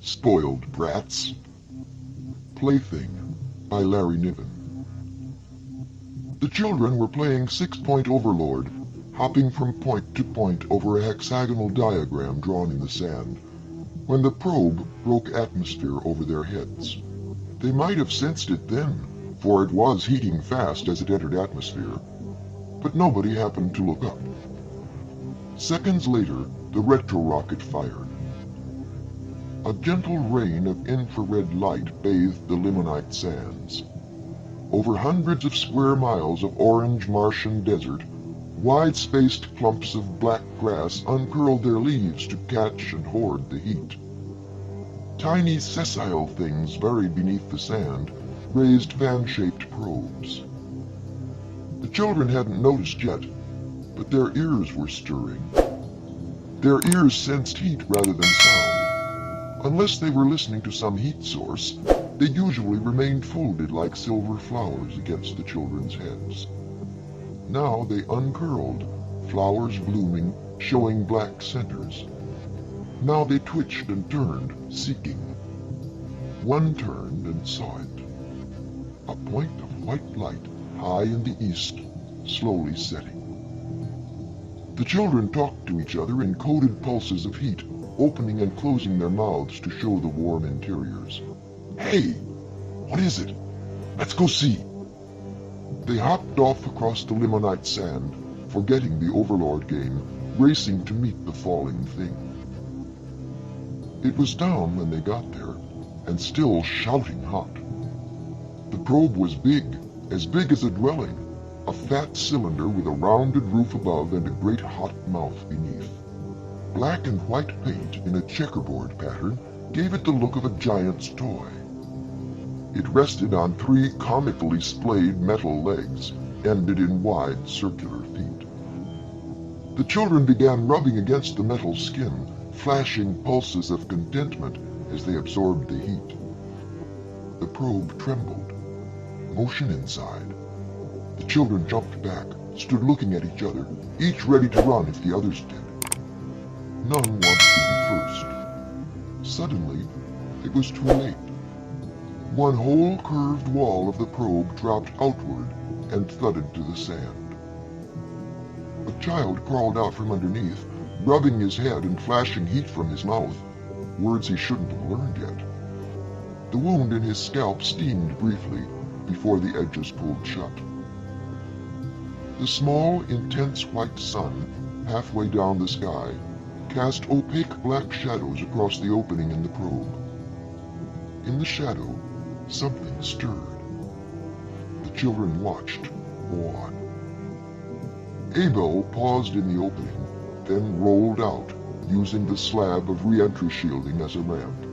Spoiled Brats. Plaything by Larry Niven. The children were playing Six-Point Overlord, hopping from point to point over a hexagonal diagram drawn in the sand, when the probe broke atmosphere over their heads. They might have sensed it then, for it was heating fast as it entered atmosphere, but nobody happened to look up. Seconds later, the retro-rocket fired. A gentle rain of infrared light bathed the limonite sands. Over hundreds of square miles of orange Martian desert, wide-spaced clumps of black grass uncurled their leaves to catch and hoard the heat. Tiny sessile things buried beneath the sand raised fan-shaped probes. The children hadn't noticed yet, but their ears were stirring. Their ears sensed heat rather than sound. Unless they were listening to some heat source, they usually remained folded like silver flowers against the children's heads. Now they uncurled, flowers blooming, showing black centers. Now they twitched and turned, seeking. One turned and saw it. A point of white light high in the east, slowly setting. The children talked to each other in coded pulses of heat, opening and closing their mouths to show the warm interiors. "Hey! What is it? Let's go see!" They hopped off across the limonite sand, forgetting the Overlord game, racing to meet the falling thing. It was down when they got there, and still shouting hot. The probe was big as a dwelling, a fat cylinder with a rounded roof above and a great hot mouth beneath. Black and white paint in a checkerboard pattern gave it the look of a giant's toy. It rested on three comically splayed metal legs, ended in wide circular feet. The children began rubbing against the metal skin, flashing pulses of contentment as they absorbed the heat. The probe trembled. Motion inside. The children jumped back, stood looking at each other, each ready to run if the others did. None wanted to be first. Suddenly, it was too late. One whole curved wall of the probe dropped outward and thudded to the sand. A child crawled out from underneath, rubbing his head and flashing heat from his mouth, words he shouldn't have learned yet. The wound in his scalp steamed briefly before the edges pulled shut. The small, intense white sun, halfway down the sky, cast opaque black shadows across the opening in the probe. In the shadow, something stirred. The children watched, awed. Abel paused in the opening, then rolled out, using the slab of re-entry shielding as a ramp.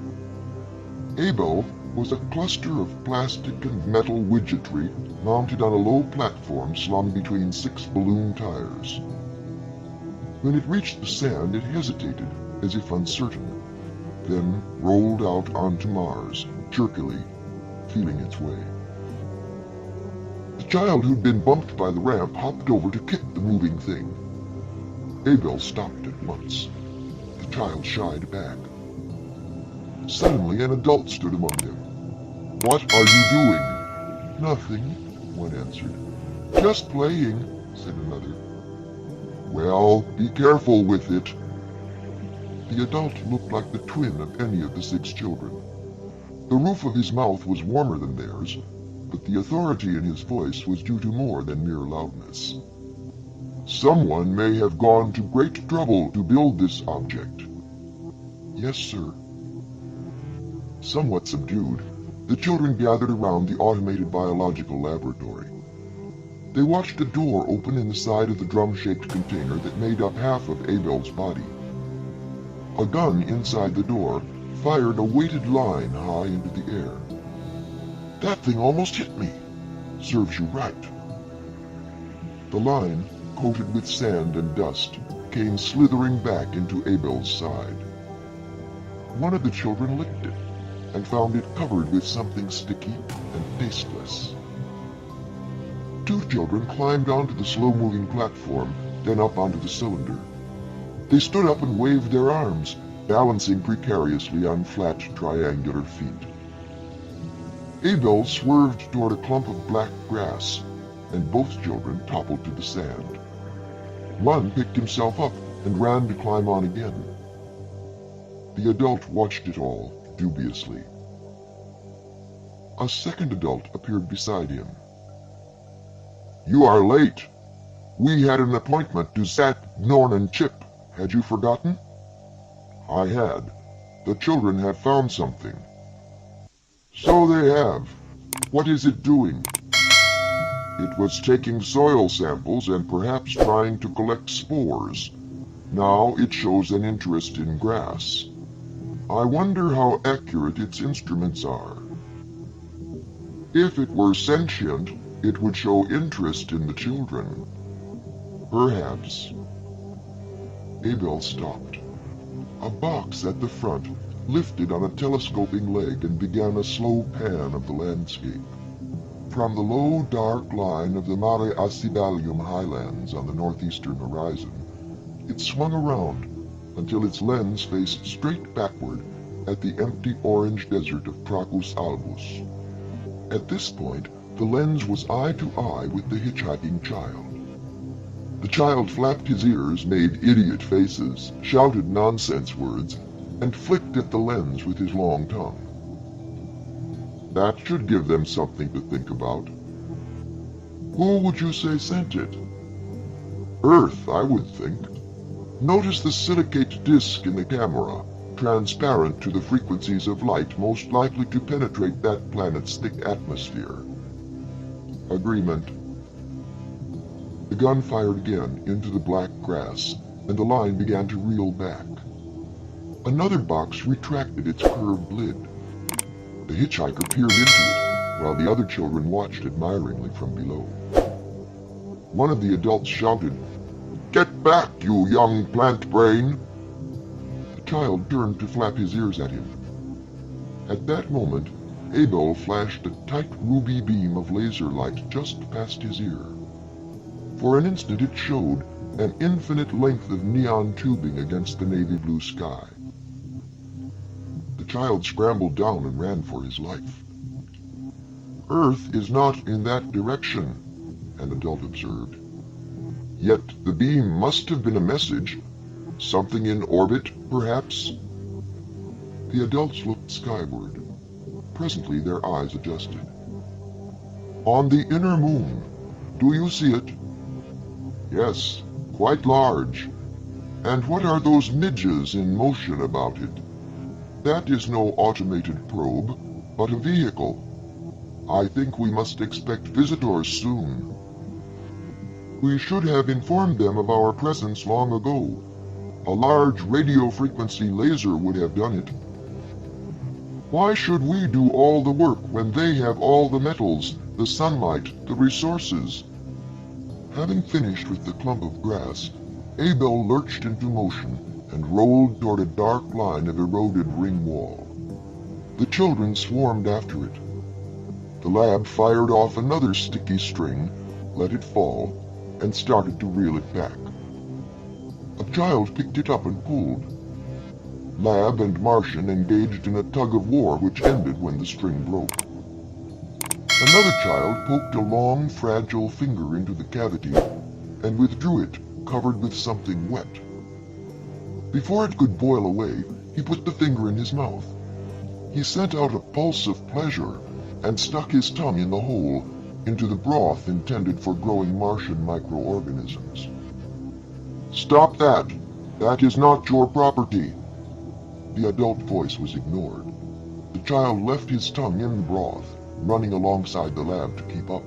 Abel was a cluster of plastic and metal widgetry mounted on a low platform slung between 6 balloon tires. When it reached the sand, it hesitated, as if uncertain, then rolled out onto Mars, jerkily, feeling its way. The child who'd been bumped by the ramp hopped over to kick the moving thing. Abel stopped at once. The child shied back. Suddenly, an adult stood among them. "What are you doing?" "Nothing," one answered. "Just playing," said another. "Well, be careful with it." The adult looked like the twin of any of the 6 children. The roof of his mouth was warmer than theirs, but the authority in his voice was due to more than mere loudness. "Someone may have gone to great trouble to build this object." "Yes, sir." Somewhat subdued, the children gathered around the automated biological laboratory. They watched a door open in the side of the drum-shaped container that made up half of Abel's body. A gun inside the door fired a weighted line high into the air. "That thing almost hit me." "Serves you right." The line, coated with sand and dust, came slithering back into Abel's side. One of the children licked it, and found it covered with something sticky and tasteless. 2 children climbed onto the slow-moving platform, then up onto the cylinder. They stood up and waved their arms, balancing precariously on flat triangular feet. Abel swerved toward a clump of black grass, and both children toppled to the sand. One picked himself up and ran to climb on again. The adult watched it all, dubiously. A second adult appeared beside him. "You are late. We had an appointment to Zat, Norn, and Chip. Had you forgotten?" I had. The children have found something. So they have. What is it doing? It was taking soil samples and perhaps trying to collect spores. Now it shows an interest in grass. I wonder how accurate its instruments are. If it were sentient, it would show interest in the children. Perhaps. Abel stopped. A box at the front lifted on a telescoping leg and began a slow pan of the landscape. From the low, dark line of the Mare Acidalium highlands on the northeastern horizon, it swung around until its lens faced straight backward at the empty orange desert of Tracus Albus. At this point, the lens was eye to eye with the hitchhiking child. The child flapped his ears, made idiot faces, shouted nonsense words, and flicked at the lens with his long tongue. That should give them something to think about. Who would you say sent it? Earth, I would think. Notice the silicate disc in the camera, transparent to the frequencies of light most likely to penetrate that planet's thick atmosphere. Agreement. The gun fired again into the black grass, and the line began to reel back. Another box retracted its curved lid. The hitchhiker peered into it, while the other children watched admiringly from below. One of the adults shouted, "Get back, you young plant brain!" The child turned to flap his ears at him. At that moment, Abel flashed a tight ruby beam of laser light just past his ear. For an instant it showed an infinite length of neon tubing against the navy blue sky. The child scrambled down and ran for his life. "Earth is not in that direction," an adult observed. "Yet the beam must have been a message. Something in orbit, perhaps?" The adults looked skyward. Presently their eyes adjusted. "On the inner moon. Do you see it?" "Yes, quite large. And what are those midges in motion about it?" "That is no automated probe, but a vehicle. I think we must expect visitors soon. We should have informed them of our presence long ago. A large radio frequency laser would have done it. Why should we do all the work when they have all the metals, the sunlight, the resources?" Having finished with the clump of grass, Abel lurched into motion and rolled toward a dark line of eroded ring wall. The children swarmed after it. The lab fired off another sticky string, let it fall, and started to reel it back. A child picked it up and pulled. Lab and Martian engaged in a tug-of-war which ended when the string broke. Another child poked a long, fragile finger into the cavity and withdrew it, covered with something wet. Before it could boil away, he put the finger in his mouth. He sent out a pulse of pleasure and stuck his tongue in the hole, into the broth intended for growing Martian microorganisms. "Stop that! That is not your property!" The adult voice was ignored. The child left his tongue in the broth, running alongside the lab to keep up.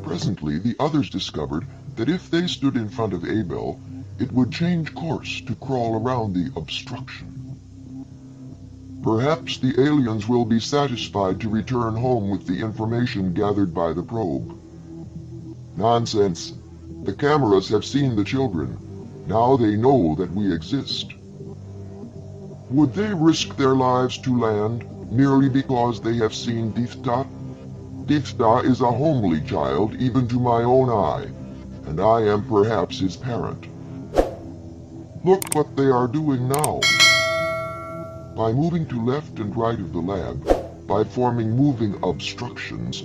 Presently, the others discovered that if they stood in front of Abel, it would change course to crawl around the obstruction. Perhaps the aliens will be satisfied to return home with the information gathered by the probe. Nonsense. The cameras have seen the children. Now they know that we exist. Would they risk their lives to land merely because they have seen Difta? Difta is a homely child even to my own eye, and I am perhaps his parent. Look what they are doing now. By moving to left and right of the lab, by forming moving obstructions,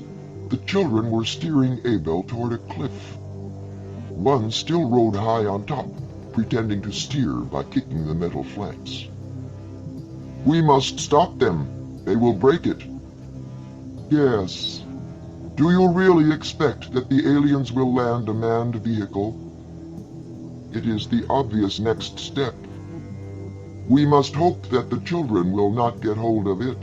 the children were steering Abel toward a cliff. One still rode high on top, pretending to steer by kicking the metal flanks. "We must stop them. They will break it." "Yes. Do you really expect that the aliens will land a manned vehicle? It is the obvious next step. We must hope that the children will not get hold of it."